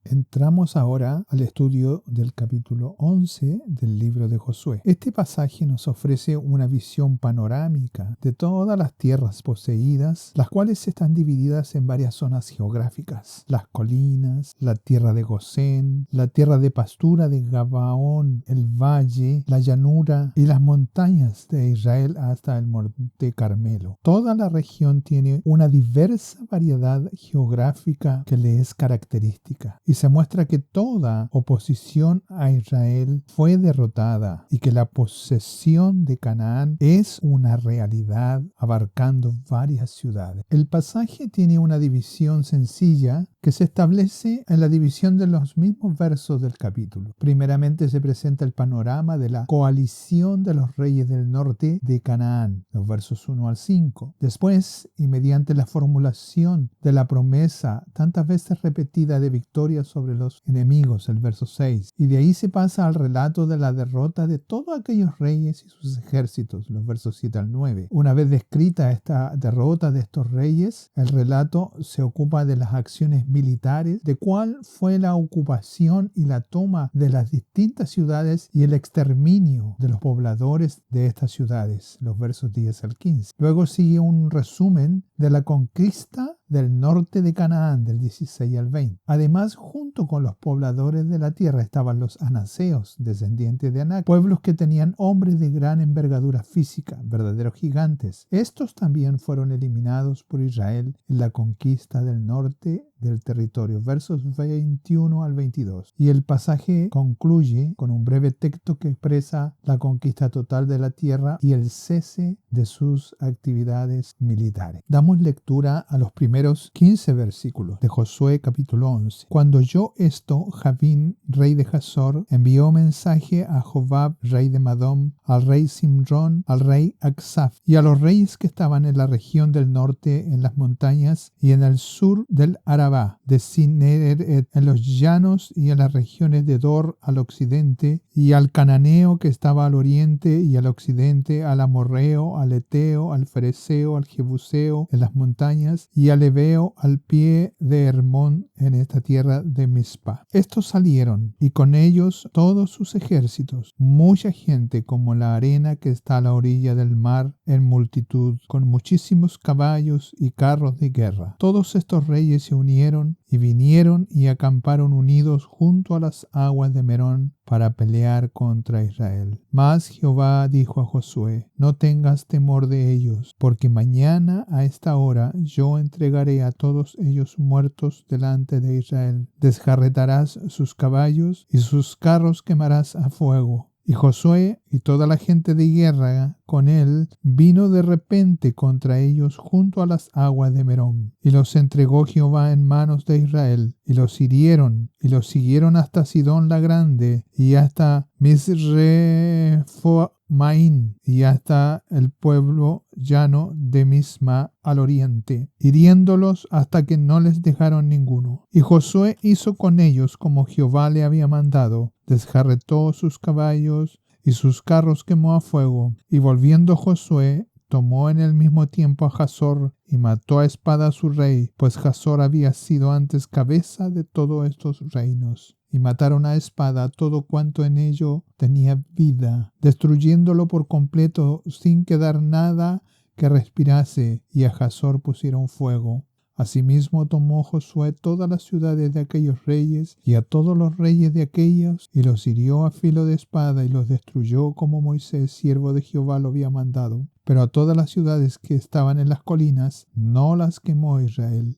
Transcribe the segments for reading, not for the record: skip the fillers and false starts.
Entramos ahora al estudio del capítulo 11 del libro de Josué. Este pasaje nos ofrece una visión panorámica de todas las tierras poseídas, las cuales están divididas en varias zonas geográficas: las colinas, la tierra de Gosén, la tierra de pastura de Gabaón, el valle, la llanura y las montañas de Israel hasta el monte Carmelo. Toda la región tiene una diversa variedad geográfica que le es característica, y se muestra que toda oposición a Israel fue derrotada y que la posesión de Canaán es una realidad abarcando varias ciudades. El pasaje tiene una división sencilla que se establece en la división de los mismos versos del capítulo. Primeramente se presenta el panorama de la coalición de los reyes del norte de Canaán, los versos 1 al 5. Después, y mediante la formulación de la promesa tantas veces repetida de victoria sobre los enemigos, el verso 6. Y de ahí se pasa al relato de la derrota de todos aquellos reyes y sus ejércitos, los versos 7 al 9. Una vez descrita esta derrota de estos reyes, el relato se ocupa de las acciones militares, de cuál fue la ocupación y la toma de las distintas ciudades y el exterminio de los pobladores de estas ciudades, los versos 10 al 15. Luego sigue un resumen de la conquista del norte de Canaán, del 16 al 20. Además, junto con los pobladores de la tierra estaban los anaseos, descendientes de Anac, pueblos que tenían hombres de gran envergadura física, verdaderos gigantes. Estos también fueron eliminados por Israel en la conquista del norte del territorio, versos 21 al 22. Y el pasaje concluye con un breve texto que expresa la conquista total de la tierra y el cese de sus actividades militares. Damos lectura a los primeros 15 versículos de Josué capítulo 11. Cuando oyó esto, Javín, rey de Hazor, envió mensaje a Jobab, rey de Madón, al rey Simrón, al rey Aksaf y a los reyes que estaban en la región del norte, en las montañas y en el sur del Arabá, de Cineret, en los llanos y en las regiones de Dor al occidente, y al cananeo que estaba al oriente y al occidente, al amorreo, al eteo, al fereceo, al jebuseo en las montañas, y al heveo al pie de Hermón en esta tierra de Mizpa. Estos salieron, y con ellos todos sus ejércitos, mucha gente como la arena que está a la orilla del mar en multitud, con muchísimos caballos y carros de guerra. Todos estos reyes se unieron y vinieron y acamparon unidos junto a las aguas de Merón para pelear contra Israel. Mas Jehová dijo a Josué: no tengas temor de ellos, porque mañana a esta hora yo entregaré a todos ellos muertos delante de Israel. Desjarretarás sus caballos y sus carros quemarás a fuego. Y Josué y toda la gente de guerra con él vino de repente contra ellos junto a las aguas de Merón. Y los entregó Jehová en manos de Israel, y los hirieron, y los siguieron hasta Sidón la Grande, y hasta Misrefomaín, y hasta el pueblo llano de Misma al oriente, hiriéndolos hasta que no les dejaron ninguno. Y Josué hizo con ellos como Jehová le había mandado, desjarretó sus caballos y sus carros quemó a fuego. Y volviendo Josué, tomó en el mismo tiempo a Hazor y mató a espada a su rey, pues Hazor había sido antes cabeza de todos estos reinos. Y mataron a espada todo cuanto en ello tenía vida, destruyéndolo por completo sin quedar nada que respirase, y a Hazor pusieron fuego. Asimismo tomó Josué todas las ciudades de aquellos reyes y a todos los reyes de aquellos, y los hirió a filo de espada y los destruyó como Moisés, siervo de Jehová, lo había mandado. Pero a todas las ciudades que estaban en las colinas no las quemó Israel.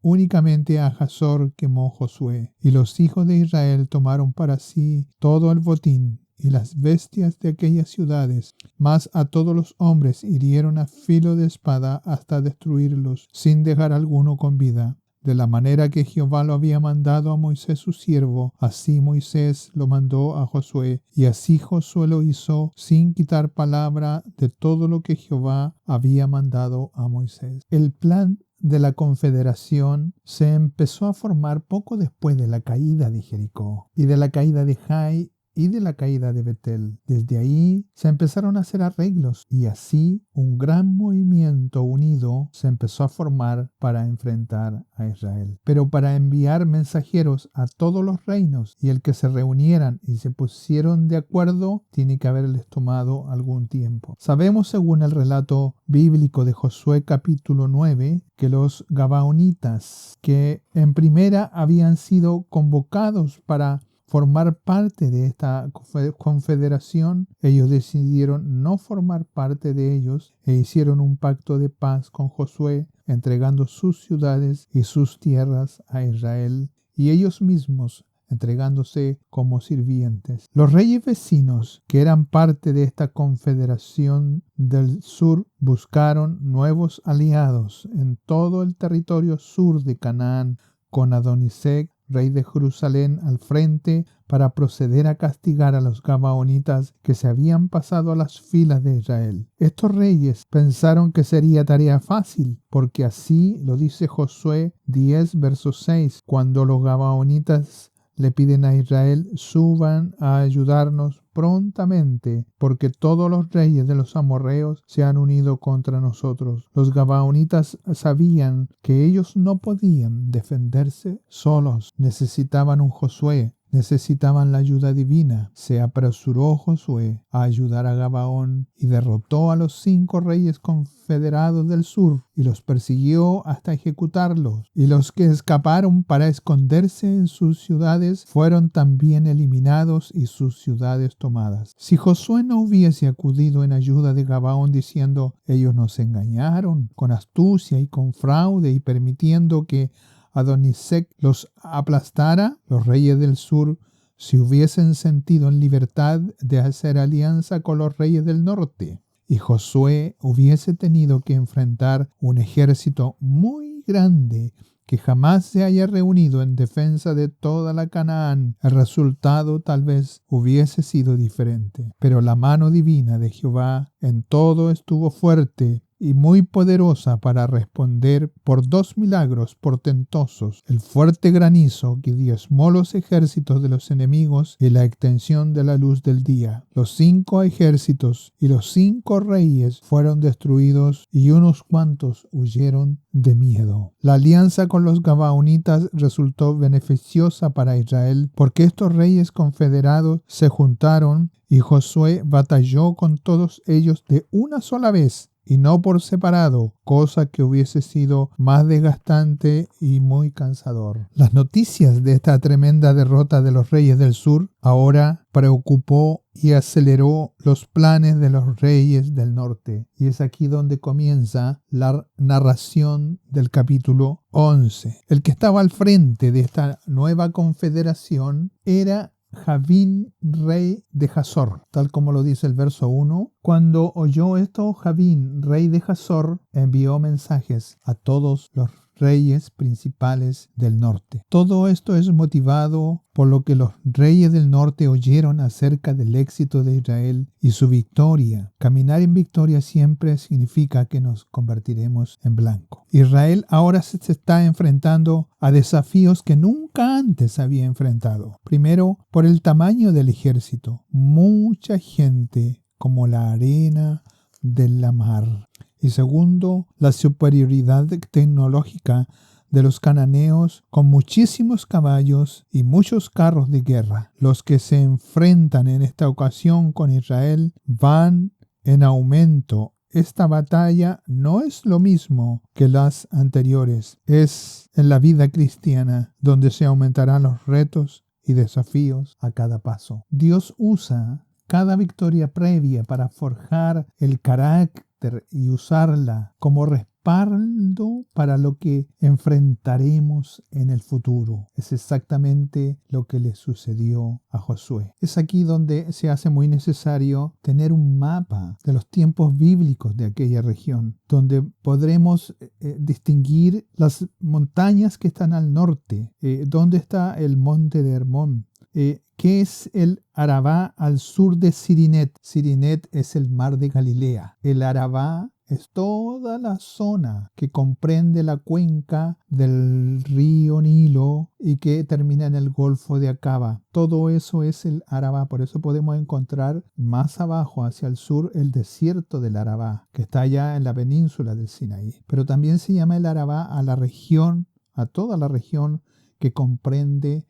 Únicamente a Hazor quemó Josué. Y los hijos de Israel tomaron para sí todo el botín y las bestias de aquellas ciudades, mas a todos los hombres hirieron a filo de espada hasta destruirlos, sin dejar alguno con vida. De la manera que Jehová lo había mandado a Moisés su siervo, así Moisés lo mandó a Josué, y así Josué lo hizo, sin quitar palabra de todo lo que Jehová había mandado a Moisés. El plan de la confederación se empezó a formar poco después de la caída de Jericó y de la caída de Jai y de la caída de Betel. Desde ahí se empezaron a hacer arreglos y así un gran movimiento unido se empezó a formar para enfrentar a Israel. Pero para enviar mensajeros a todos los reinos y el que se reunieran y se pusieron de acuerdo, tiene que haberles tomado algún tiempo. Sabemos, según el relato bíblico de Josué capítulo 9, que los gabaonitas, que en primera habían sido convocados para formar parte de esta confederación, ellos decidieron no formar parte de ellos e hicieron un pacto de paz con Josué, entregando sus ciudades y sus tierras a Israel y ellos mismos entregándose como sirvientes. Los reyes vecinos, que eran parte de esta confederación del sur, buscaron nuevos aliados en todo el territorio sur de Canaán, con Adonisec, rey de Jerusalén, al frente para proceder a castigar a los gabaonitas que se habían pasado a las filas de Israel. Estos reyes pensaron que sería tarea fácil, porque así lo dice Josué 10, verso 6, cuando los gabaonitas le piden a Israel: suban a ayudarnos prontamente, porque todos los reyes de los amorreos se han unido contra nosotros. Los gabaonitas sabían que ellos no podían defenderse solos, necesitaban un Josué. Necesitaban la ayuda divina. Se apresuró Josué a ayudar a Gabaón y derrotó a los 5 reyes confederados del sur y los persiguió hasta ejecutarlos. Y los que escaparon para esconderse en sus ciudades fueron también eliminados y sus ciudades tomadas. Si Josué no hubiese acudido en ayuda de Gabaón diciendo: ellos nos engañaron con astucia y con fraude y permitiendo que Adonisec los aplastara, los reyes del sur se hubiesen sentido en libertad de hacer alianza con los reyes del norte, y Josué hubiese tenido que enfrentar un ejército muy grande que jamás se haya reunido en defensa de toda la Canaán. El resultado tal vez hubiese sido diferente, pero la mano divina de Jehová en todo estuvo fuerte y muy poderosa para responder por 2 milagros portentosos: el fuerte granizo que diezmó los ejércitos de los enemigos y la extensión de la luz del día. Los 5 ejércitos y los 5 reyes fueron destruidos y unos cuantos huyeron de miedo. La alianza con los gabaonitas resultó beneficiosa para Israel, porque estos reyes confederados se juntaron y Josué batalló con todos ellos de una sola vez y no por separado, cosa que hubiese sido más desgastante y muy cansador. Las noticias de esta tremenda derrota de los reyes del sur ahora preocupó y aceleró los planes de los reyes del norte. Y es aquí donde comienza la narración del capítulo 11. El que estaba al frente de esta nueva confederación era Javín, rey de Hazor, tal como lo dice el verso 1. Cuando oyó esto, Javín, rey de Hazor, envió mensajes a todos los reyes principales del norte. Todo esto es motivado por lo que los reyes del norte oyeron acerca del éxito de Israel y su victoria. Caminar en victoria siempre significa que nos convertiremos en blanco. Israel ahora se está enfrentando a desafíos que nunca antes había enfrentado. Primero, por el tamaño del ejército. Mucha gente como la arena de la mar. Y segundo, la superioridad tecnológica de los cananeos con muchísimos caballos y muchos carros de guerra. Los que se enfrentan en esta ocasión con Israel van en aumento. Esta batalla no es lo mismo que las anteriores. Es en la vida cristiana donde se aumentarán los retos y desafíos a cada paso. Dios usa cada victoria previa para forjar el carácter y usarla como respaldo para lo que enfrentaremos en el futuro. Es exactamente lo que le sucedió a Josué. Es aquí donde se hace muy necesario tener un mapa de los tiempos bíblicos de aquella región, donde podremos distinguir las montañas que están al norte, dónde está el monte de Hermón, ¿qué es el Arabá al sur de Sirinet? Sirinet es el mar de Galilea. El Arabá es toda la zona que comprende la cuenca del río Nilo y que termina en el Golfo de Acaba. Todo eso es el Arabá. Por eso podemos encontrar más abajo, hacia el sur, el desierto del Arabá, que está allá en la península del Sinaí. Pero también se llama el Arabá a la región, a toda la región que comprende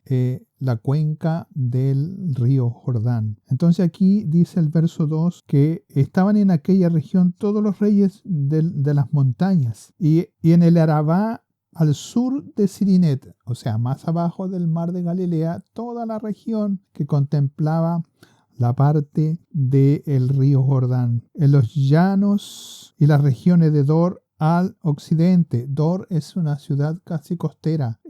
la cuenca del río Jordán. Entonces aquí dice el verso 2 que estaban en aquella región todos los reyes de las montañas y en el Arabá al sur de Sirinet, o sea, más abajo del mar de Galilea, toda la región que contemplaba la parte del río Jordán. En los llanos y las regiones de Dor al occidente. Dor es una ciudad casi costera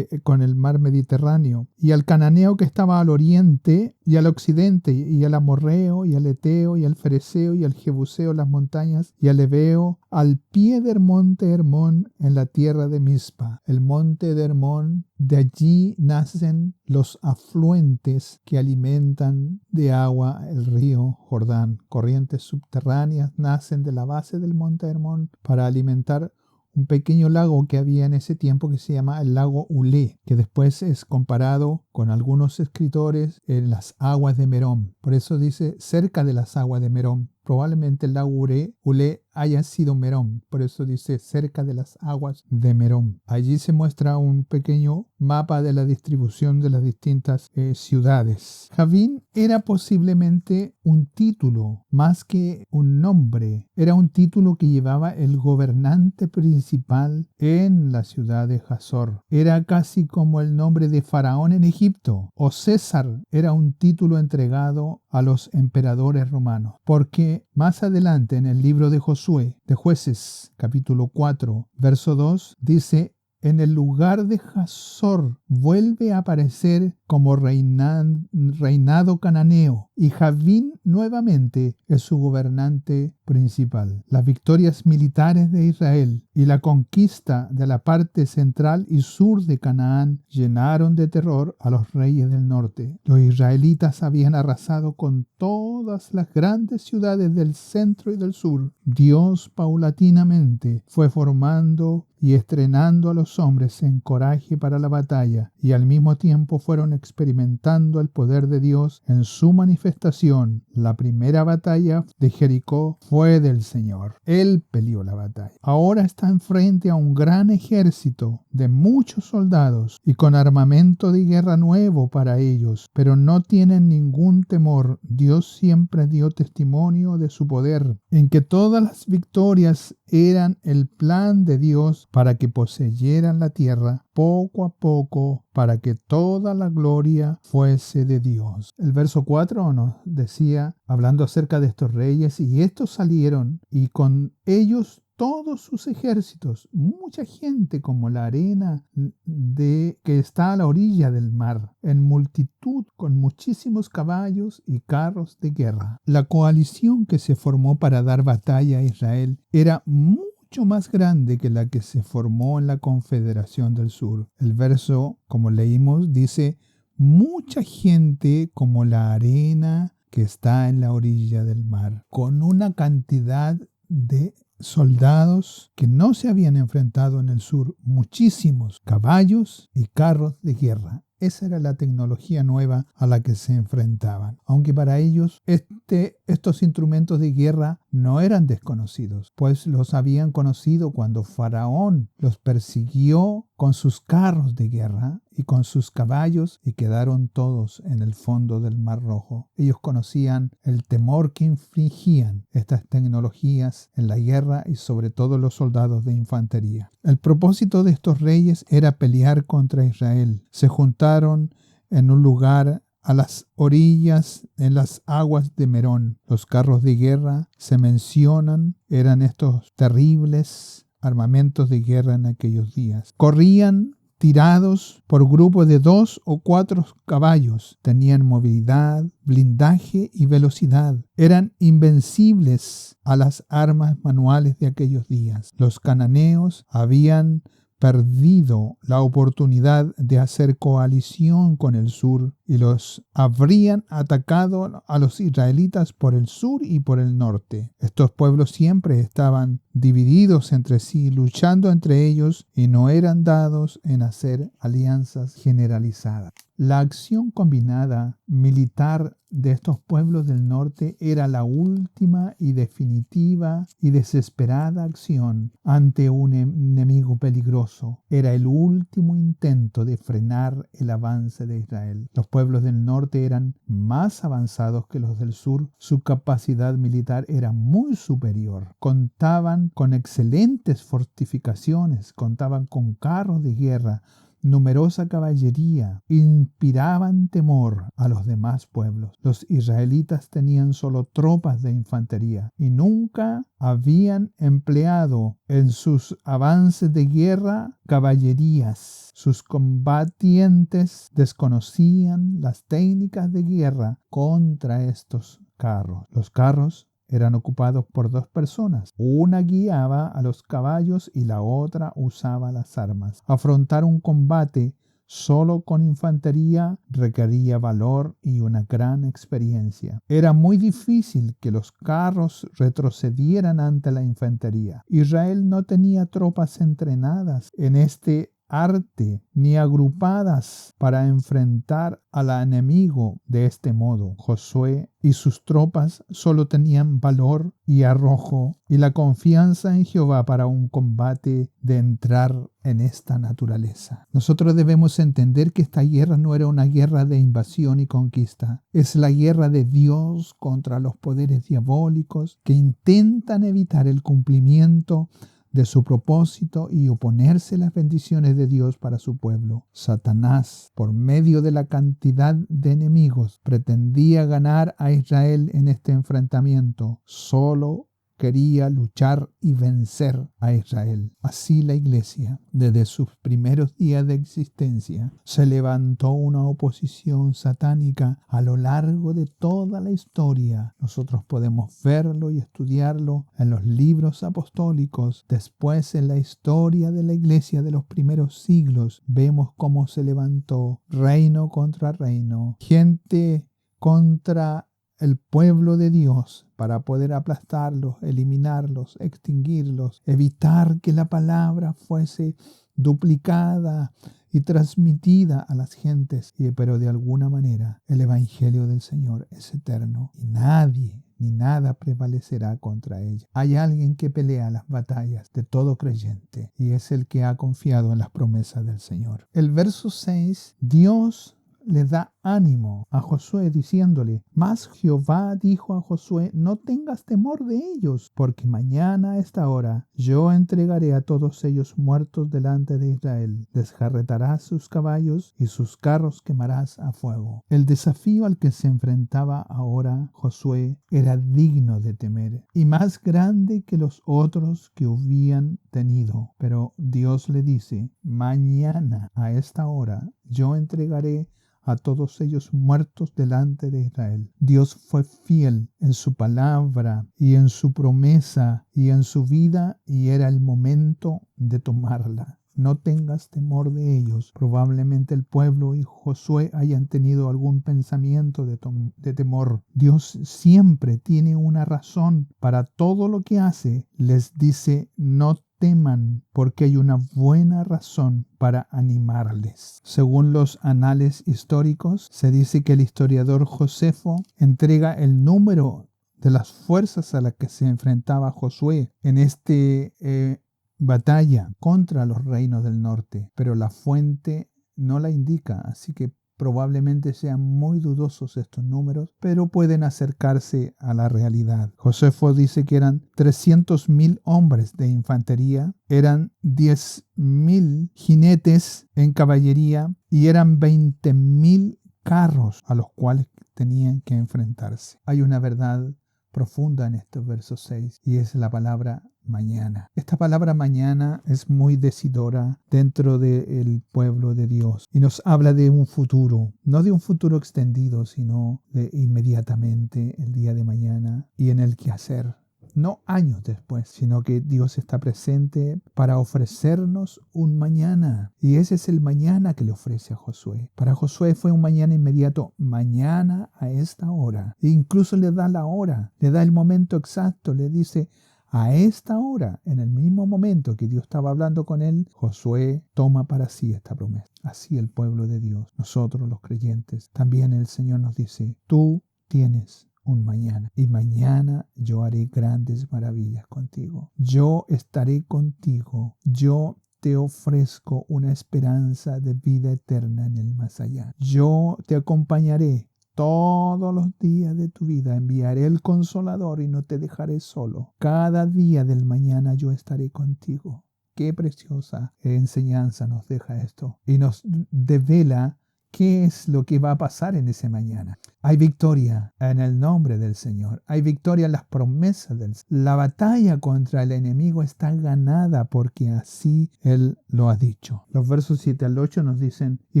con el mar Mediterráneo. Y al cananeo que estaba al oriente y al occidente, y al amorreo, y al eteo, y al fereceo, y al jebuseo, las montañas, y al heveo, al pie del monte Hermón, en la tierra de Mizpa. El monte de Hermón, de allí nacen los afluentes que alimentan de agua el río Jordán. Corrientes subterráneas nacen de la base del monte Hermón para alimentar un pequeño lago que había en ese tiempo que se llama el lago Ulé, que después es comparado con algunos escritores en las aguas de Merón. Por eso dice cerca de las aguas de Merón. Probablemente el lago Ulé haya sido Merón, por eso dice cerca de las aguas de Merón. Allí se muestra un pequeño mapa de la distribución de las distintas ciudades. Javín era posiblemente un título más que un nombre. Era un título que llevaba el gobernante principal en la ciudad de Hazor. Era casi como el nombre de Faraón en Egipto, o César era un título entregado a los emperadores romanos, porque más adelante en el libro de Josué, de Jueces, capítulo 4, verso 2, dice: en el lugar de Hazor vuelve a aparecer como reinado cananeo, y Javín nuevamente es su gobernante principal. Las victorias militares de Israel y la conquista de la parte central y sur de Canaán llenaron de terror a los reyes del norte. Los israelitas habían arrasado con todas las grandes ciudades del centro y del sur. Dios paulatinamente fue formando y estrenando a los hombres en coraje para la batalla, y al mismo tiempo fueron experimentando el poder de Dios en su manifestación. La primera batalla de Jericó fue del Señor. Él peleó la batalla. Ahora están frente a un gran ejército de muchos soldados y con armamento de guerra nuevo para ellos, pero no tienen ningún temor. Dios siempre dio testimonio de su poder, en que todas las victorias eran el plan de Dios para que poseyeran la tierra poco a poco, para que toda la gloria fuese de Dios. El verso 4 nos decía, hablando acerca de estos reyes, y estos salieron, y con ellos todos sus ejércitos, mucha gente como la arena que está a la orilla del mar, en multitud con muchísimos caballos y carros de guerra. La coalición que se formó para dar batalla a Israel era mucho más grande que la que se formó en la Confederación del Sur. El verso, como leímos, dice: mucha gente como la arena que está en la orilla del mar, con una cantidad de soldados que no se habían enfrentado en el sur, muchísimos caballos y carros de guerra. Esa era la tecnología nueva a la que se enfrentaban. Aunque para ellos estos instrumentos de guerra no eran desconocidos, pues los habían conocido cuando Faraón los persiguió con sus carros de guerra y con sus caballos y quedaron todos en el fondo del Mar Rojo. Ellos conocían el temor que infligían estas tecnologías en la guerra y sobre todo los soldados de infantería. El propósito de estos reyes era pelear contra Israel. Se juntaron en un lugar a las orillas, en las aguas de Merón. Los carros de guerra se mencionan, eran estos terribles armamentos de guerra en aquellos días. Corrían tirados por grupos de 2 o 4 caballos. Tenían movilidad, blindaje y velocidad. Eran invencibles a las armas manuales de aquellos días. Los cananeos habían perdido la oportunidad de hacer coalición con el sur y los habrían atacado a los israelitas por el sur y por el norte. Estos pueblos siempre estaban divididos entre sí, luchando entre ellos y no eran dados en hacer alianzas generalizadas. La acción combinada militar de estos pueblos del norte era la última y definitiva y desesperada acción ante un enemigo peligroso. Era el último intento de frenar el avance de Israel. Los pueblos del norte eran más avanzados que los del sur. Su capacidad militar era muy superior. Contaban con excelentes fortificaciones, contaban con carros de guerra, numerosa caballería, inspiraban temor a los demás pueblos. Los israelitas tenían solo tropas de infantería y nunca habían empleado en sus avances de guerra caballerías. Sus combatientes desconocían las técnicas de guerra contra estos carros. Los carros eran ocupados por 2 personas. Una guiaba a los caballos y la otra usaba las armas. Afrontar un combate solo con infantería requería valor y una gran experiencia. Era muy difícil que los carros retrocedieran ante la infantería. Israel no tenía tropas entrenadas en este arte ni agrupadas para enfrentar al enemigo de este modo. Josué y sus tropas solo tenían valor y arrojo y la confianza en Jehová para un combate de entrar en esta naturaleza. Nosotros debemos entender que esta guerra no era una guerra de invasión y conquista. Es la guerra de Dios contra los poderes diabólicos que intentan evitar el cumplimiento de su propósito y oponerse a las bendiciones de Dios para su pueblo. Satanás, por medio de la cantidad de enemigos, pretendía ganar a Israel en este enfrentamiento. Solo quería luchar y vencer a Israel. Así la iglesia, desde sus primeros días de existencia, se levantó una oposición satánica a lo largo de toda la historia. Nosotros podemos verlo y estudiarlo en los libros apostólicos. Después, en la historia de la iglesia de los primeros siglos, vemos cómo se levantó reino contra reino, gente contra el pueblo de Dios, para poder aplastarlos, eliminarlos, extinguirlos, evitar que la palabra fuese duplicada y transmitida a las gentes. Pero de alguna manera el evangelio del Señor es eterno y nadie ni nada prevalecerá contra ella. Hay alguien que pelea las batallas de todo creyente y es el que ha confiado en las promesas del Señor. El verso 6, Dios le da ánimo a Josué diciéndole: Mas Jehová dijo a Josué: no tengas temor de ellos, porque mañana a esta hora yo entregaré a todos ellos muertos delante de Israel. Desjarretarás sus caballos y sus carros quemarás a fuego. El desafío al que se enfrentaba ahora Josué era digno de temer y más grande que los otros que hubieran tenido. Pero Dios le dice: mañana a esta hora yo entregaré a todos ellos muertos delante de Israel. Dios fue fiel en su palabra y en su promesa y en su vida, y era el momento de tomarla. No tengas temor de ellos. Probablemente el pueblo y Josué hayan tenido algún pensamiento de temor. Dios siempre tiene una razón para todo lo que hace. Les dice: no teman, porque hay una buena razón para animarles. Según los anales históricos, se dice que el historiador Josefo entrega el número de las fuerzas a las que se enfrentaba Josué en batalla contra los reinos del norte, pero la fuente no la indica, así que probablemente sean muy dudosos estos números, pero pueden acercarse a la realidad. Josefo dice que eran 300,000 hombres de infantería, eran 10,000 jinetes en caballería y eran 20,000 carros a los cuales tenían que enfrentarse. Hay una verdad profunda en estos versos 6 y es la palabra mañana. Esta palabra mañana es muy decidora dentro del pueblo de Dios y nos habla de un futuro, no de un futuro extendido, sino de inmediatamente, el día de mañana y en el quehacer no años después, sino que Dios está presente para ofrecernos un mañana. Y ese es el mañana que le ofrece a Josué. Para Josué fue un mañana inmediato, mañana a esta hora. E incluso le da la hora, le da el momento exacto, le dice: a esta hora, en el mismo momento que Dios estaba hablando con él, Josué toma para sí esta promesa. Así el pueblo de Dios, nosotros los creyentes, también el Señor nos dice: tú tienes un mañana, y mañana yo haré grandes maravillas contigo. Yo estaré contigo. Yo te ofrezco una esperanza de vida eterna en el más allá. Yo te acompañaré todos los días de tu vida. Enviaré el Consolador y no te dejaré solo. Cada día del mañana yo estaré contigo. Qué preciosa enseñanza nos deja esto. Y nos devela qué es lo que va a pasar en ese mañana. Hay victoria en el nombre del Señor. Hay victoria en las promesas del Señor. La batalla contra el enemigo está ganada porque así Él lo ha dicho. Los versos 7 al 8 nos dicen: y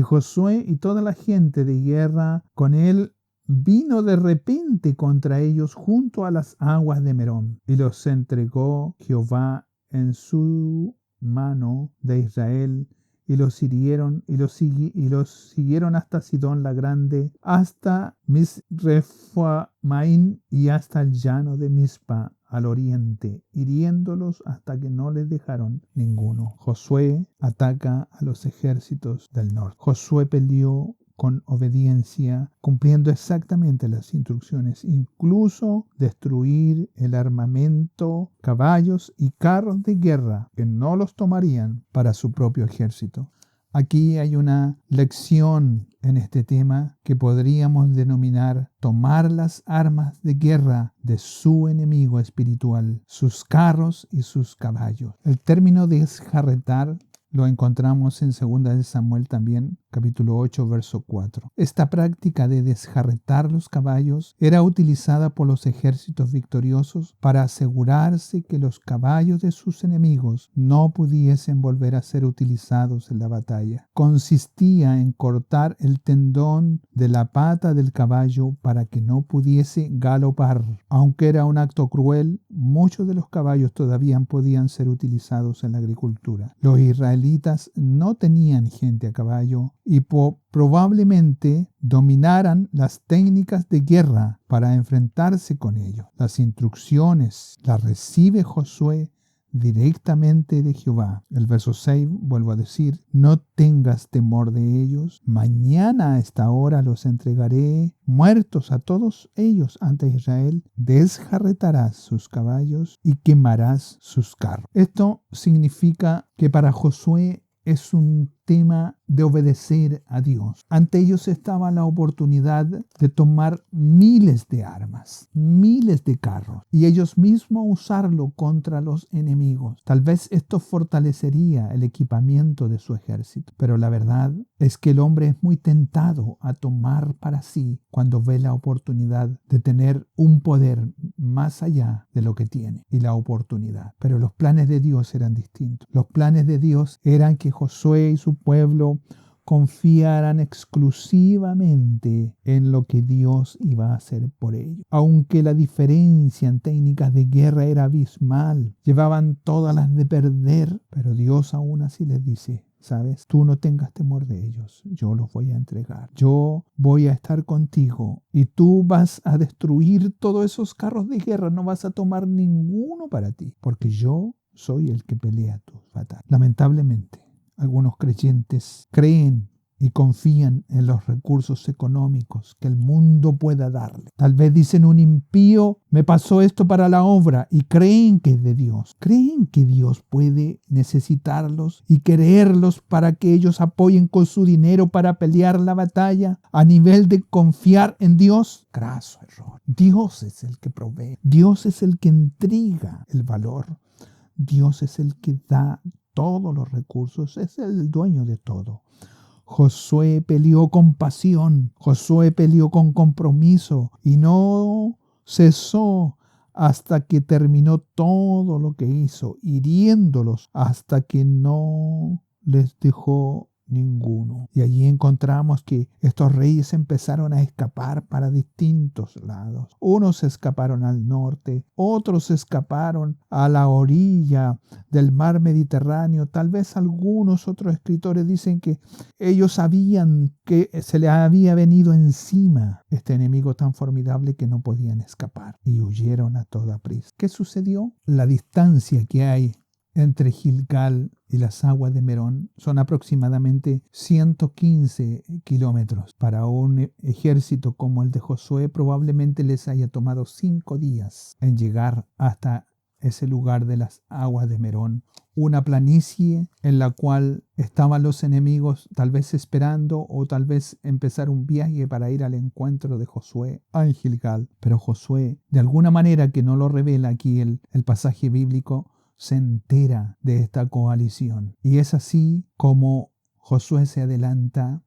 Josué y toda la gente de guerra con él vino de repente contra ellos junto a las aguas de Merón, y los entregó Jehová en su mano de Israel, y los hirieron y los siguieron hasta Sidón la Grande, hasta Misrefamaim y hasta el llano de Mizpa al oriente, hiriéndolos hasta que no les dejaron ninguno. Josué ataca a los ejércitos del norte. Josué peleó con obediencia, cumpliendo exactamente las instrucciones, incluso destruir el armamento, caballos y carros de guerra que no los tomarían para su propio ejército. Aquí hay una lección en este tema que podríamos denominar tomar las armas de guerra de su enemigo espiritual, sus carros y sus caballos. El término desjarretar lo encontramos en 2 Samuel también, capítulo 8, verso 4. Esta práctica de desjarretar los caballos era utilizada por los ejércitos victoriosos para asegurarse que los caballos de sus enemigos no pudiesen volver a ser utilizados en la batalla. Consistía en cortar el tendón de la pata del caballo para que no pudiese galopar. Aunque era un acto cruel, muchos de los caballos todavía podían ser utilizados en la agricultura. Los israelitas no tenían gente a caballo y probablemente dominaran las técnicas de guerra para enfrentarse con ellos. Las instrucciones las recibe Josué directamente de Jehová. El verso 6, vuelvo a decir: no tengas temor de ellos, mañana a esta hora los entregaré muertos a todos ellos ante Israel, desjarretarás sus caballos y quemarás sus carros. Esto significa que para Josué es un tema de obedecer a Dios. Ante ellos estaba la oportunidad de tomar miles de armas, miles de carros, y ellos mismos usarlo contra los enemigos. Tal vez esto fortalecería el equipamiento de su ejército, pero la verdad es que el hombre es muy tentado a tomar para sí cuando ve la oportunidad de tener un poder más allá de lo que tiene y la oportunidad. Pero los planes de Dios eran distintos. Los planes de Dios eran que Josué y su pueblo confiaran exclusivamente en lo que Dios iba a hacer por ellos. Aunque la diferencia en técnicas de guerra era abismal, llevaban todas las de perder, pero Dios aún así les dice: ¿sabes? Tú no tengas temor de ellos, yo los voy a entregar. Yo voy a estar contigo y tú vas a destruir todos esos carros de guerra, no vas a tomar ninguno para ti, porque yo soy el que pelea tus batallas. Lamentablemente, algunos creyentes creen y confían en los recursos económicos que el mundo pueda darle. Tal vez dicen: un impío me pasó esto para la obra, y creen que es de Dios. Creen que Dios puede necesitarlos y quererlos para que ellos apoyen con su dinero para pelear la batalla a nivel de confiar en Dios. Graso error. Dios es el que provee. Dios es el que entrega el valor. Dios es el que da todos los recursos, es el dueño de todo. Josué peleó con pasión, Josué peleó con compromiso y no cesó hasta que terminó todo lo que hizo, hiriéndolos hasta que no les dejó ninguno. Y allí encontramos que estos reyes empezaron a escapar para distintos lados. Unos escaparon al norte, otros escaparon a la orilla del mar Mediterráneo. Tal vez algunos otros escritores dicen que ellos sabían que se les había venido encima este enemigo tan formidable que no podían escapar y huyeron a toda prisa. ¿Qué sucedió? La distancia que hay entre Gilgal y las aguas de Merón son aproximadamente 115 kilómetros. Para un ejército como el de Josué probablemente les haya tomado 5 días en llegar hasta ese lugar de las aguas de Merón, una planicie en la cual estaban los enemigos tal vez esperando o tal vez empezar un viaje para ir al encuentro de Josué en Gilgal. Pero Josué, de alguna manera que no lo revela aquí el pasaje bíblico, se entera de esta coalición. Y es así como Josué se adelanta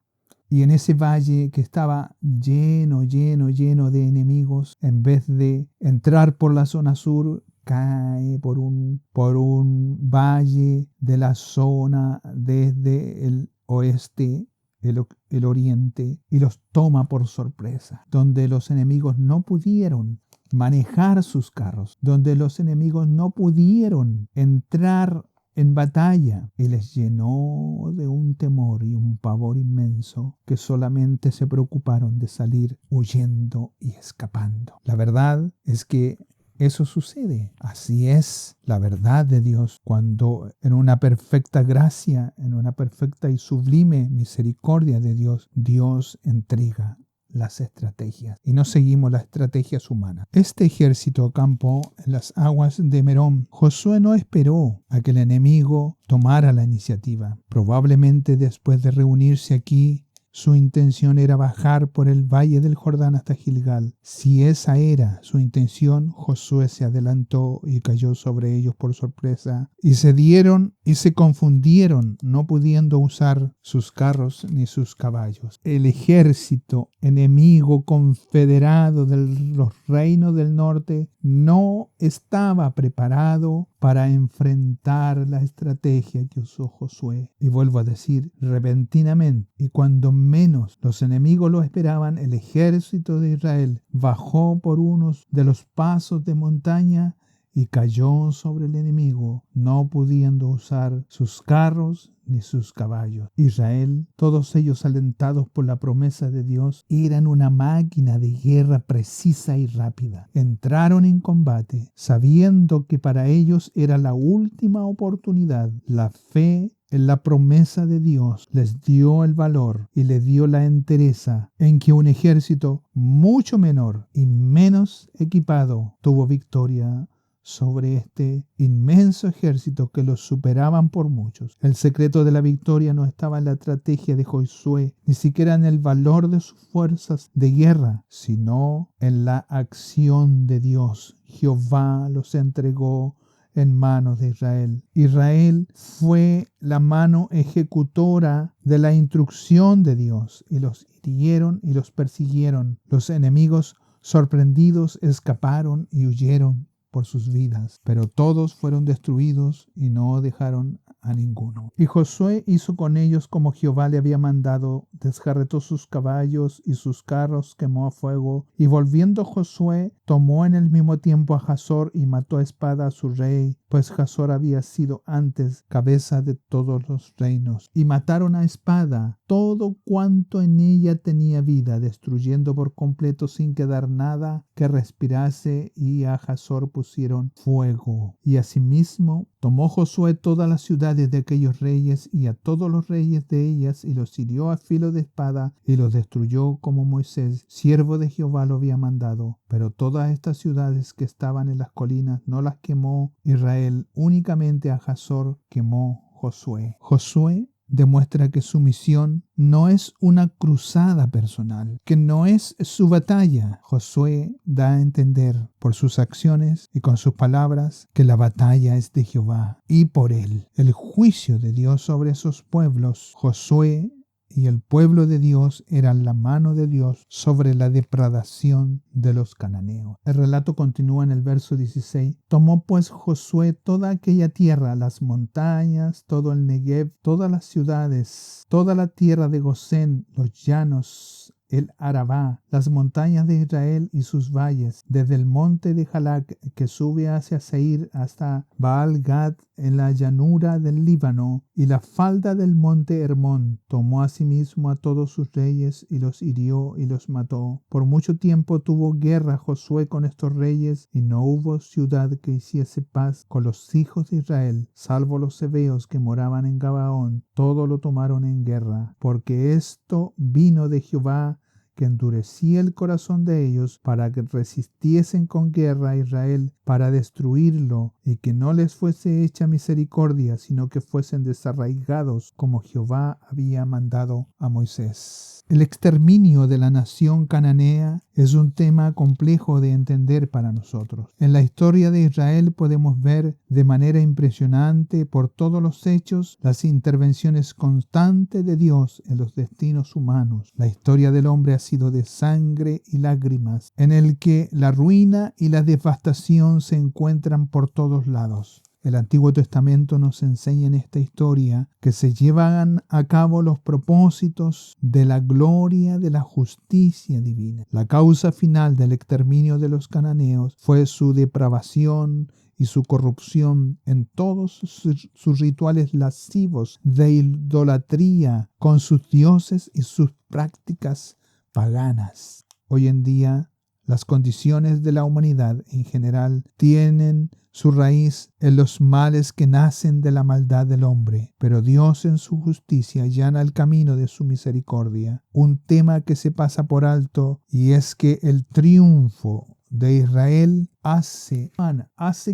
y en ese valle que estaba lleno de enemigos, en vez de entrar por la zona sur, cae por un valle de la zona desde el oeste, el oriente, y los toma por sorpresa, donde los enemigos no pudieron manejar sus carros, donde los enemigos no pudieron entrar en batalla, y les llenó de un temor y un pavor inmenso, que solamente se preocuparon de salir huyendo y escapando. La verdad es que eso sucede. Así es la verdad de Dios, cuando en una perfecta gracia, en una perfecta y sublime misericordia de Dios, Dios entrega las estrategias y no seguimos las estrategias humanas. Este ejército acampó en las aguas de Merón. Josué no esperó a que el enemigo tomara la iniciativa. Probablemente después de reunirse aquí, su intención era bajar por el valle del Jordán hasta Gilgal. Si esa era su intención, Josué se adelantó y cayó sobre ellos por sorpresa. Y se dieron y se confundieron, no pudiendo usar sus carros ni sus caballos. El ejército enemigo confederado de los reinos del norte no estaba preparado para enfrentar la estrategia que usó Josué. Y vuelvo a decir, repentinamente, y cuando menos los enemigos lo esperaban, el ejército de Israel bajó por unos de los pasos de montaña y cayó sobre el enemigo, no pudiendo usar sus carros ni sus caballos. Israel, todos ellos alentados por la promesa de Dios, eran una máquina de guerra precisa y rápida. Entraron en combate sabiendo que para ellos era la última oportunidad. La fe en la promesa de Dios les dio el valor y les dio la entereza en que un ejército mucho menor y menos equipado tuvo victoria sobre este inmenso ejército que los superaban por muchos. El secreto de la victoria no estaba en la estrategia de Josué, ni siquiera en el valor de sus fuerzas de guerra, sino en la acción de Dios. Jehová los entregó en manos de Israel. Israel fue la mano ejecutora de la instrucción de Dios, y los hirieron y los persiguieron. Los enemigos, sorprendidos, escaparon y huyeron por sus vidas, pero todos fueron destruidos y no dejaron a ninguno. Y Josué hizo con ellos como Jehová le había mandado, desjarretó sus caballos y sus carros quemó a fuego, y volviendo Josué tomó en el mismo tiempo a Jasor y mató a espada a su rey, pues Jasor había sido antes cabeza de todos los reinos. Y mataron a espada todo cuanto en ella tenía vida, destruyendo por completo sin quedar nada que respirase, y a Jasor pusieron fuego. Y asimismo tomó Josué todas las ciudades de aquellos reyes y a todos los reyes de ellas, y los hirió a filo de espada y los destruyó como Moisés, siervo de Jehová, lo había mandado. Pero todas estas ciudades que estaban en las colinas no las quemó Israel, únicamente a Jasor quemó Josué. Josué demuestra que su misión no es una cruzada personal, que no es su batalla. Josué da a entender por sus acciones y con sus palabras que la batalla es de Jehová y por él. El juicio de Dios sobre esos pueblos, Josué y el pueblo de Dios eran la mano de Dios sobre la depredación de los cananeos. El relato continúa en el verso 16. Tomó pues Josué toda aquella tierra, las montañas, todo el Negev, todas las ciudades, toda la tierra de Gosén, los llanos, el Arabá, las montañas de Israel y sus valles, desde el monte de Jalac que sube hacia Seir hasta Baal-Gad en la llanura del Líbano y la falda del monte Hermón. Tomó asimismo a todos sus reyes y los hirió y los mató. Por mucho tiempo tuvo guerra Josué con estos reyes y no hubo ciudad que hiciese paz con los hijos de Israel, salvo los heveos que moraban en Gabaón. Todo lo tomaron en guerra, porque esto vino de Jehová, que endurecía el corazón de ellos para que resistiesen con guerra a Israel para destruirlo, y que no les fuese hecha misericordia, sino que fuesen desarraigados como Jehová había mandado a Moisés. El exterminio de la nación cananea es un tema complejo de entender para nosotros. En la historia de Israel podemos ver de manera impresionante por todos los hechos las intervenciones constantes de Dios en los destinos humanos. La historia del hombre ha sido de sangre y lágrimas, en el que la ruina y la devastación se encuentran por todos lados. El Antiguo Testamento nos enseña en esta historia que se llevan a cabo los propósitos de la gloria de la justicia divina. La causa final del exterminio de los cananeos fue su depravación y su corrupción en todos sus rituales lascivos de idolatría con sus dioses y sus prácticas paganas. Hoy en día, las condiciones de la humanidad en general tienen su raíz en los males que nacen de la maldad del hombre, pero Dios en su justicia allana el camino de su misericordia. Un tema que se pasa por alto, y es que el triunfo de Israel hace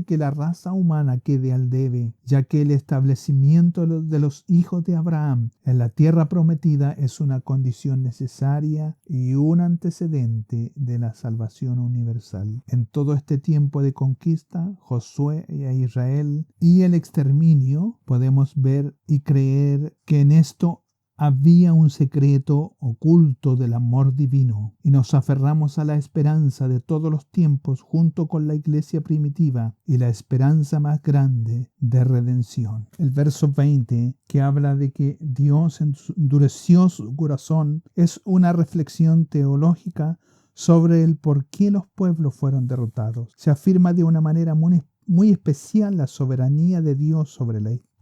que la raza humana quede al debe, ya que el establecimiento de los hijos de Abraham en la tierra prometida es una condición necesaria y un antecedente de la salvación universal. En todo este tiempo de conquista, Josué y a Israel y el exterminio, podemos ver y creer que en esto había un secreto oculto del amor divino, y nos aferramos a la esperanza de todos los tiempos junto con la iglesia primitiva y la esperanza más grande de redención. El verso 20, que habla de que Dios endureció su corazón, es una reflexión teológica sobre el por qué los pueblos fueron derrotados. Se afirma de una manera muy especial la soberanía de Dios sobre la historia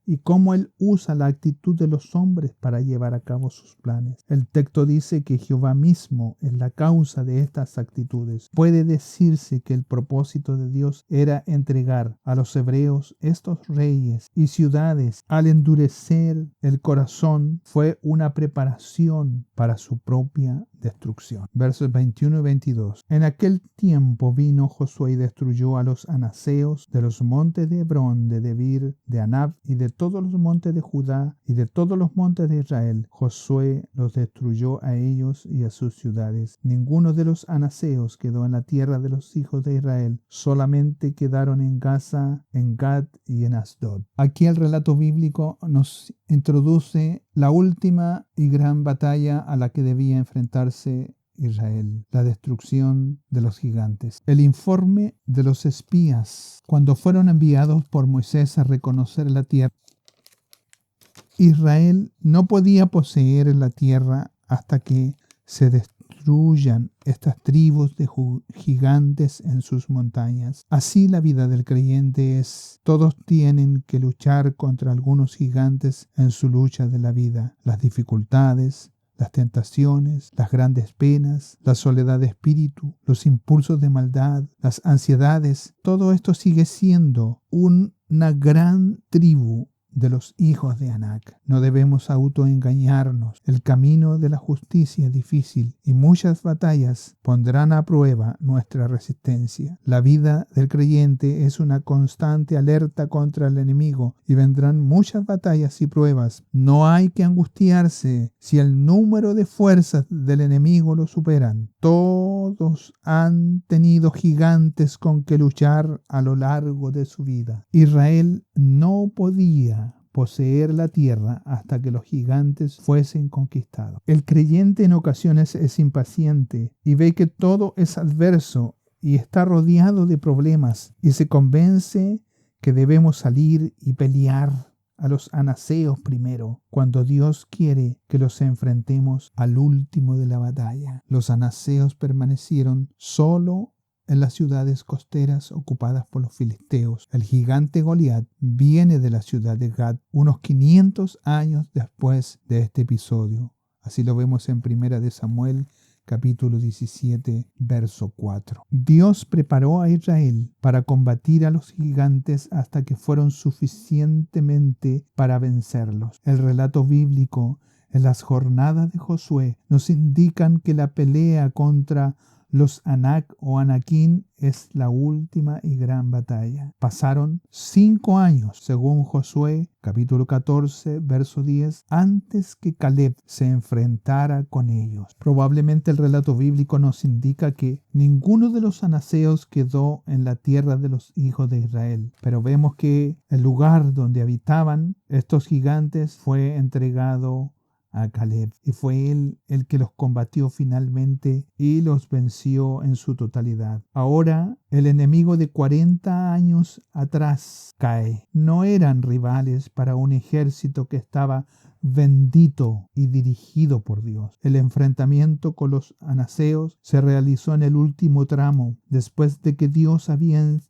y cómo Él usa la actitud de los hombres para llevar a cabo sus planes. El texto dice que Jehová mismo es la causa de estas actitudes. Puede decirse que el propósito de Dios era entregar a los hebreos estos reyes y ciudades. Al endurecer el corazón fue una preparación para su propia destrucción. Versos 21 y 22. En aquel tiempo vino Josué y destruyó a los anaseos de los montes de Hebrón, de Debir, de Anab y de todos los montes de Judá y de todos los montes de Israel. Josué los destruyó a ellos y a sus ciudades. Ninguno de los anaseos quedó en la tierra de los hijos de Israel, solamente quedaron en Gaza, en Gad y en Asdod. Aquí el relato bíblico nos introduce la última y gran batalla a la que debía enfrentarse Israel, la destrucción de los gigantes. El informe de los espías, cuando fueron enviados por Moisés a reconocer la tierra, Israel no podía poseer la tierra hasta que se destruyan estas tribus de gigantes en sus montañas. Así la vida del creyente es. Todos tienen que luchar contra algunos gigantes en su lucha de la vida. Las dificultades, las tentaciones, las grandes penas, la soledad de espíritu, los impulsos de maldad, las ansiedades, todo esto sigue siendo una gran tribu de los hijos de Anac. No debemos autoengañarnos. El camino de la justicia es difícil y muchas batallas pondrán a prueba nuestra resistencia. La vida del creyente es una constante alerta contra el enemigo y vendrán muchas batallas y pruebas. No hay que angustiarse si el número de fuerzas del enemigo lo superan. Todos han tenido gigantes con que luchar a lo largo de su vida. Israel no podía poseer la tierra hasta que los gigantes fuesen conquistados. El creyente en ocasiones es impaciente y ve que todo es adverso y está rodeado de problemas y se convence que debemos salir y pelear a los anaseos primero, cuando Dios quiere que los enfrentemos al último de la batalla. Los anaseos permanecieron solo en las ciudades costeras ocupadas por los filisteos. El gigante Goliat viene de la ciudad de Gat unos 500 años después de este episodio. Así lo vemos en 1 de Samuel capítulo 17, verso 4. Dios preparó a Israel para combatir a los gigantes hasta que fueron suficientemente para vencerlos. El relato bíblico en las jornadas de Josué nos indican que la pelea contra los Anak o Anaquín es la última y gran batalla. Pasaron 5 años, según Josué, capítulo 14, verso 10, antes que Caleb se enfrentara con ellos. Probablemente el relato bíblico nos indica que ninguno de los anaseos quedó en la tierra de los hijos de Israel, pero vemos que el lugar donde habitaban estos gigantes fue entregado a Caleb, y fue él el que los combatió finalmente y los venció en su totalidad. Ahora el enemigo de 40 años atrás cae. No eran rivales para un ejército que estaba bendito y dirigido por Dios. El enfrentamiento con los anaseos se realizó en el último tramo, después de que Dios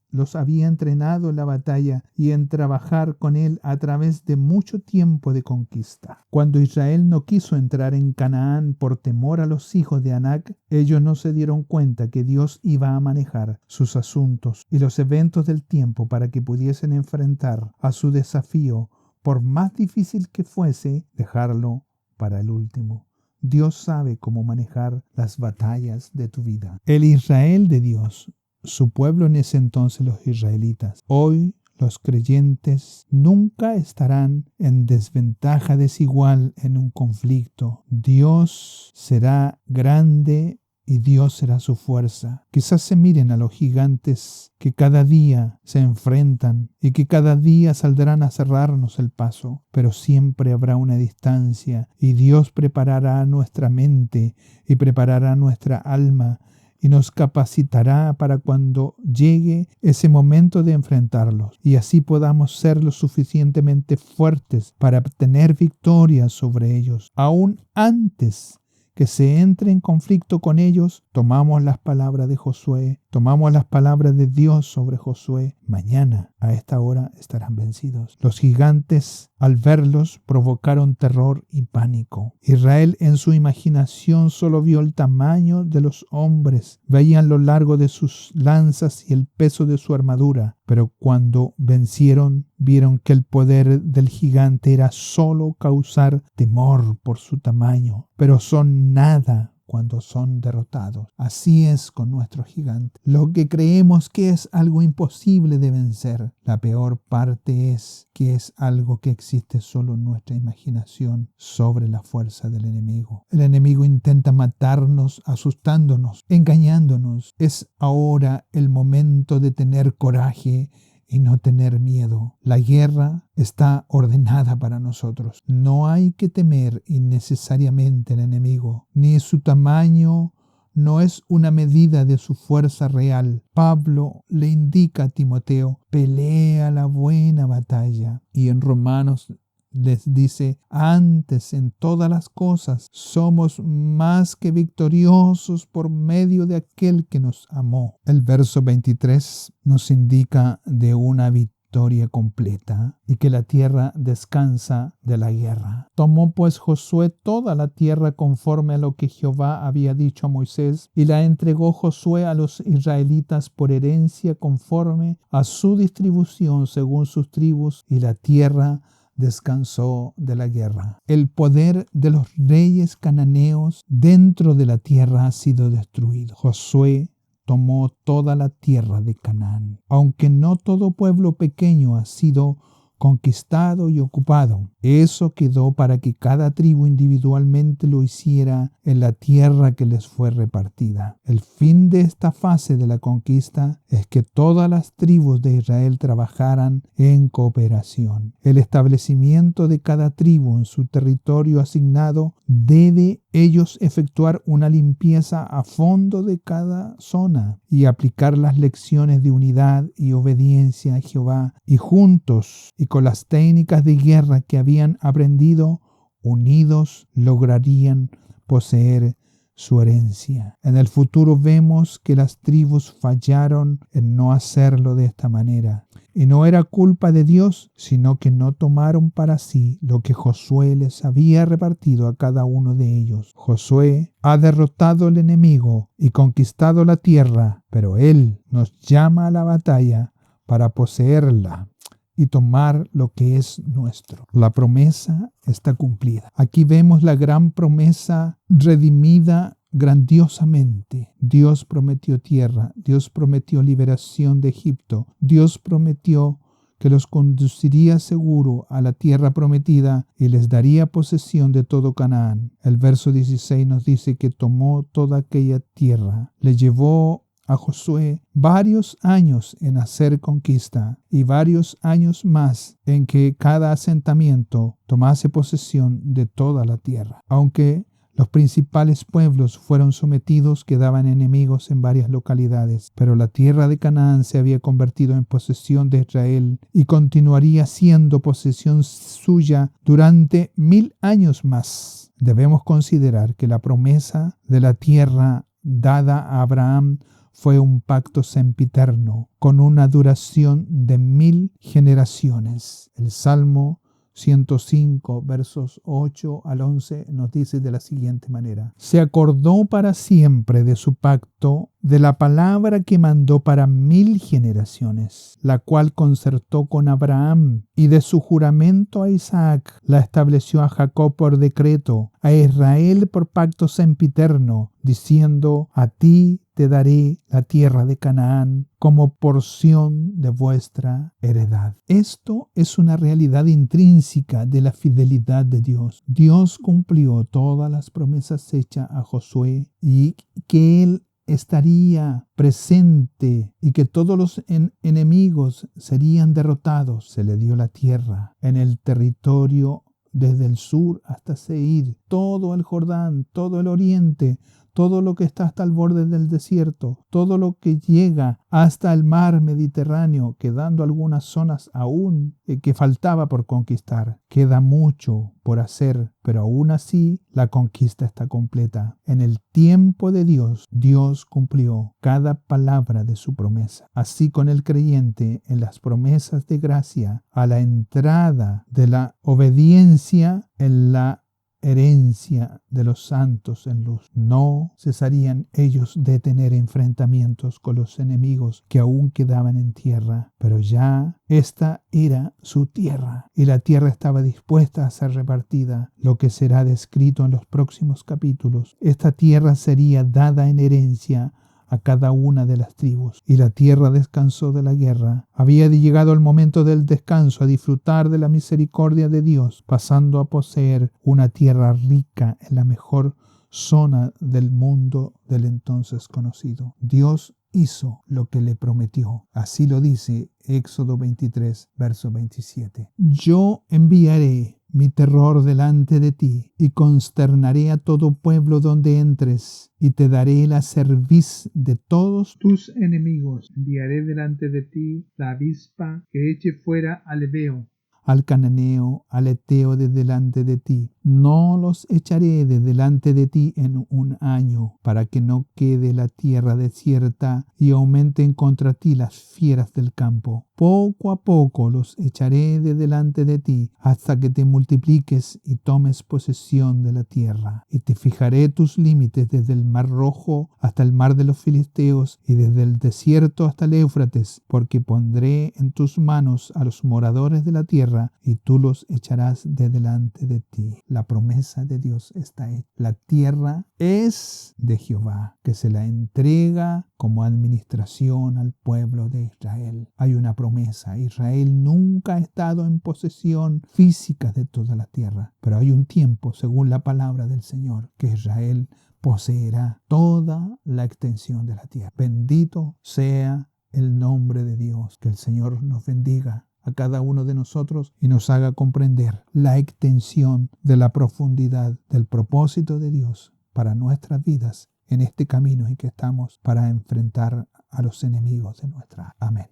los había entrenado en la batalla y en trabajar con él a través de mucho tiempo de conquista. Cuando Israel no quiso entrar en Canaán por temor a los hijos de Anac, ellos no se dieron cuenta que Dios iba a manejar sus asuntos y los eventos del tiempo para que pudiesen enfrentar a su desafío, por más difícil que fuese, dejarlo para el último. Dios sabe cómo manejar las batallas de tu vida. El Israel de Dios, su pueblo en ese entonces, los israelitas. Hoy los creyentes nunca estarán en desventaja desigual en un conflicto. Dios será grande y Dios será su fuerza. Quizás se miren a los gigantes que cada día se enfrentan y que cada día saldrán a cerrarnos el paso, pero siempre habrá una distancia y Dios preparará nuestra mente y preparará nuestra alma y nos capacitará para cuando llegue ese momento de enfrentarlos y así podamos ser lo suficientemente fuertes para obtener victoria sobre ellos. Aún antes que se entre en conflicto con ellos, tomamos las palabras de Josué, tomamos las palabras de Dios sobre Josué. Mañana a esta hora estarán vencidos. Los gigantes, al verlos, provocaron terror y pánico. Israel en su imaginación solo vio el tamaño de los hombres, veían lo largo de sus lanzas y el peso de su armadura, pero cuando vencieron, vieron que el poder del gigante era solo causar temor por su tamaño, pero son nada cuando son derrotados. Así es con nuestro gigante. Lo que creemos que es algo imposible de vencer, la peor parte es que es algo que existe solo en nuestra imaginación sobre la fuerza del enemigo. El enemigo intenta matarnos, asustándonos, engañándonos. Es ahora el momento de tener coraje y no tener miedo. La guerra está ordenada para nosotros. No hay que temer innecesariamente al enemigo, ni su tamaño no es una medida de su fuerza real. Pablo le indica a Timoteo: pelea la buena batalla. Y en Romanos les dice: antes en todas las cosas somos más que victoriosos por medio de aquel que nos amó. El verso 23 nos indica de una victoria completa y que la tierra descansa de la guerra. Tomó pues Josué toda la tierra conforme a lo que Jehová había dicho a Moisés, y la entregó Josué a los israelitas por herencia conforme a su distribución según sus tribus, y la tierra descansó de la guerra. El poder de los reyes cananeos dentro de la tierra ha sido destruido. Josué tomó toda la tierra de Canaán. Aunque no todo pueblo pequeño ha sido conquistado y ocupado. Eso quedó para que cada tribu individualmente lo hiciera en la tierra que les fue repartida. El fin de esta fase de la conquista es que todas las tribus de Israel trabajaran en cooperación. El establecimiento de cada tribu en su territorio asignado debe ellos efectuar una limpieza a fondo de cada zona y aplicar las lecciones de unidad y obediencia a Jehová, y juntos y con las técnicas de guerra que habían aprendido, unidos lograrían poseer su herencia. En el futuro vemos que las tribus fallaron en no hacerlo de esta manera. Y no era culpa de Dios, sino que no tomaron para sí lo que Josué les había repartido a cada uno de ellos. Josué ha derrotado al enemigo y conquistado la tierra, pero Él nos llama a la batalla para poseerla y tomar lo que es nuestro. La promesa está cumplida. Aquí vemos la gran promesa redimida grandiosamente. Dios prometió tierra, Dios prometió liberación de Egipto, Dios prometió que los conduciría seguro a la tierra prometida y les daría posesión de todo Canaán. El verso 16 nos dice que tomó toda aquella tierra, le llevó a Josué varios años en hacer conquista y varios años más en que cada asentamiento tomase posesión de toda la tierra. Aunque los principales pueblos fueron sometidos, quedaban enemigos en varias localidades, pero la tierra de Canaán se había convertido en posesión de Israel y continuaría siendo posesión suya durante 1000 años más. Debemos considerar que la promesa de la tierra dada a Abraham fue un pacto sempiterno con una duración de 1000 generaciones. El Salmo 105, versos 8 al 11 nos dice de la siguiente manera: se acordó para siempre de su pacto, de la palabra que mandó para 1000 generaciones, la cual concertó con Abraham, y de su juramento a Isaac, la estableció a Jacob por decreto, a Israel por pacto sempiterno, diciendo: a ti te daré la tierra de Canaán como porción de vuestra heredad. Esto es una realidad intrínseca de la fidelidad de Dios. Dios cumplió todas las promesas hechas a Josué y que él estaría presente y que todos los enemigos serían derrotados. Se le dio la tierra en el territorio desde el sur hasta Seir, todo el Jordán, todo el oriente, todo lo que está hasta el borde del desierto, todo lo que llega hasta el mar Mediterráneo, quedando algunas zonas aún que faltaba por conquistar. Queda mucho por hacer, pero aún así la conquista está completa. En el tiempo de Dios, Dios cumplió cada palabra de su promesa. Así con el creyente en las promesas de gracia, a la entrada de la obediencia en la herencia de los santos en luz. No cesarían ellos de tener enfrentamientos con los enemigos que aún quedaban en tierra, pero ya esta era su tierra y la tierra estaba dispuesta a ser repartida, lo que será descrito en los próximos capítulos. Esta tierra sería dada en herencia a cada una de las tribus, y la tierra descansó de la guerra. Había llegado el momento del descanso, a disfrutar de la misericordia de Dios, pasando a poseer una tierra rica en la mejor zona del mundo del entonces conocido. Dios hizo lo que le prometió. Así lo dice Éxodo 23, verso 27. Yo enviaré mi terror delante de ti, y consternaré a todo pueblo donde entres, y te daré la cerviz de todos tus enemigos. Enviaré delante de ti la avispa que eche fuera al Ebeo, al cananeo, al eteo de delante de ti. No los echaré de delante de ti en un año, para que no quede la tierra desierta y aumenten contra ti las fieras del campo. Poco a poco los echaré de delante de ti, hasta que te multipliques y tomes posesión de la tierra. Y te fijaré tus límites desde el mar Rojo hasta el mar de los Filisteos, y desde el desierto hasta el Éufrates, porque pondré en tus manos a los moradores de la tierra, tierra y tú los echarás de delante de ti. La promesa de Dios está hecha. La tierra es de Jehová, que se la entrega como administración al pueblo de Israel. Hay una promesa. Israel nunca ha estado en posesión física de toda la tierra, pero hay un tiempo, según la palabra del Señor, que Israel poseerá toda la extensión de la tierra. Bendito sea el nombre de Dios. Que el Señor nos bendiga a cada uno de nosotros y nos haga comprender la extensión de la profundidad del propósito de Dios para nuestras vidas en este camino en que estamos para enfrentar a los enemigos de nuestra. Amén.